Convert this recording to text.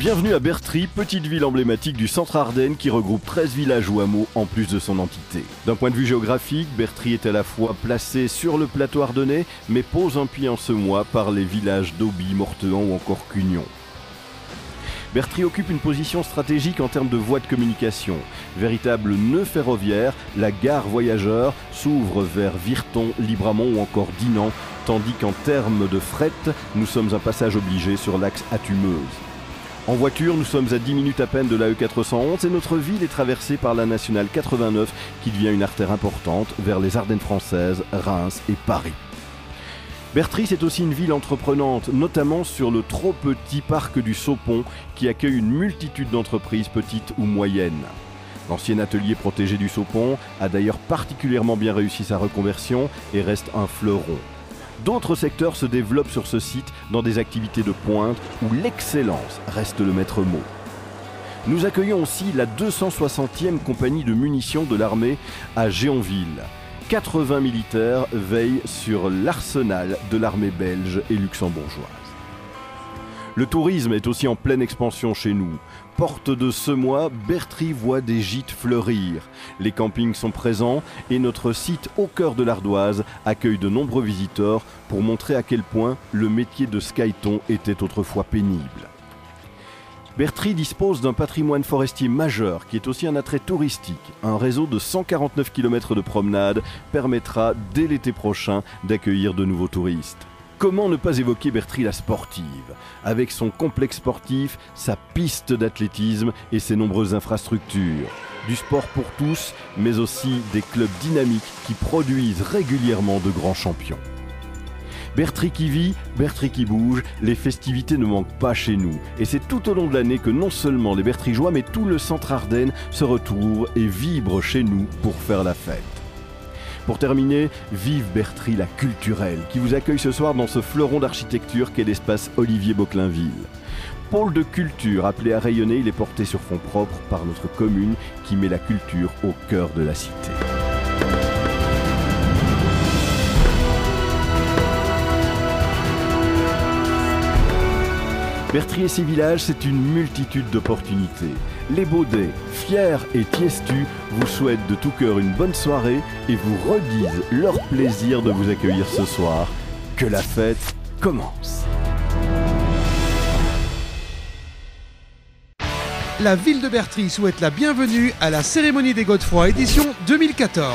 Bienvenue à Bertry, petite ville emblématique du centre Ardennes qui regroupe 13 villages ou hameaux en plus de son entité. D'un point de vue géographique, Bertry est à la fois placé sur le plateau ardennais, mais pose un pied en semois par les villages d'Auby, Mortehan ou encore Cugnon. Bertry occupe une position stratégique en termes de voies de communication. Véritable nœud ferroviaire, la gare voyageurs s'ouvre vers Virton, Libramont ou encore Dinan, tandis qu'en termes de fret, nous sommes un passage obligé sur l'axe Attumeuse. En voiture, nous sommes à 10 minutes à peine de la E411 et notre ville est traversée par la nationale 89 qui devient une artère importante vers les Ardennes françaises, Reims et Paris. Bertry, c'est aussi une ville entreprenante, notamment sur le trop petit parc du Saupon qui accueille une multitude d'entreprises petites ou moyennes. L'ancien atelier protégé du Saupon a d'ailleurs particulièrement bien réussi sa reconversion et reste un fleuron. D'autres secteurs se développent sur ce site dans des activités de pointe où l'excellence reste le maître mot. Nous accueillons aussi la 260e compagnie de munitions de l'armée à Géonville. 80 militaires veillent sur l'arsenal de l'armée belge et luxembourgeoise. Le tourisme est aussi en pleine expansion chez nous. Porte de Semois, Bertry voit des gîtes fleurir. Les campings sont présents et notre site au cœur de l'Ardoise accueille de nombreux visiteurs pour montrer à quel point le métier de skyton était autrefois pénible. Bertry dispose d'un patrimoine forestier majeur qui est aussi un attrait touristique. Un réseau de 149 km de promenade permettra dès l'été prochain d'accueillir de nouveaux touristes. Comment ne pas évoquer Bertry la sportive, avec son complexe sportif, sa piste d'athlétisme et ses nombreuses infrastructures. Du sport pour tous, mais aussi des clubs dynamiques qui produisent régulièrement de grands champions. Bertry qui vit, Bertry qui bouge, les festivités ne manquent pas chez nous. Et c'est tout au long de l'année que non seulement les Bertrygeois, mais tout le centre Ardennes se retrouvent et vibrent chez nous pour faire la fête. Pour terminer, vive Bertry la culturelle qui vous accueille ce soir dans ce fleuron d'architecture qu'est l'espace Olivier Boclainville. Pôle de culture appelé à rayonner, il est porté sur fonds propres par notre commune qui met la culture au cœur de la cité. Bertry et ses villages, c'est une multitude d'opportunités. Les Baudets, fiers et tiestus, vous souhaitent de tout cœur une bonne soirée et vous redisent leur plaisir de vous accueillir ce soir. Que la fête commence. La ville de Bertry souhaite la bienvenue à la cérémonie des Godefroy édition 2014.